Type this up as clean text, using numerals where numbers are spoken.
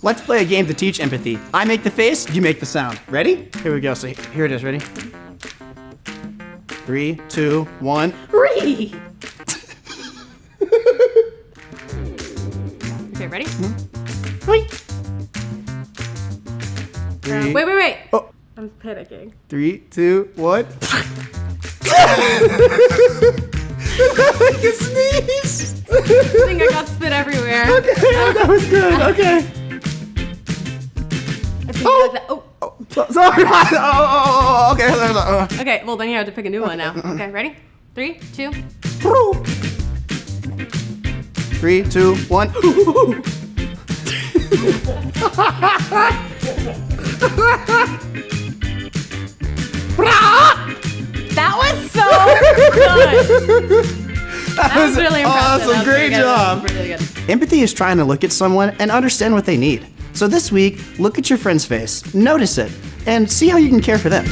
Let's play a game to teach empathy. I make the face, you make the sound. Ready? Here we go. So here it is. Ready? 3, 2, 1. Ree! Okay, ready? Wait. Wait. Oh. I'm panicking. 3, 2, 1. Like a sneeze. I think I got spit everywhere. Okay, that was good. Okay. Oh. Sorry. Oh, okay. Okay, well then you have to pick a new one now. Okay, ready? 3, 2. 3, 2, 1. That was so good. That was really impressive. Awesome. Great job. Really good. Empathy is trying to look at someone and understand what they need. So this week, look at your friend's face, notice it, and see how you can care for them.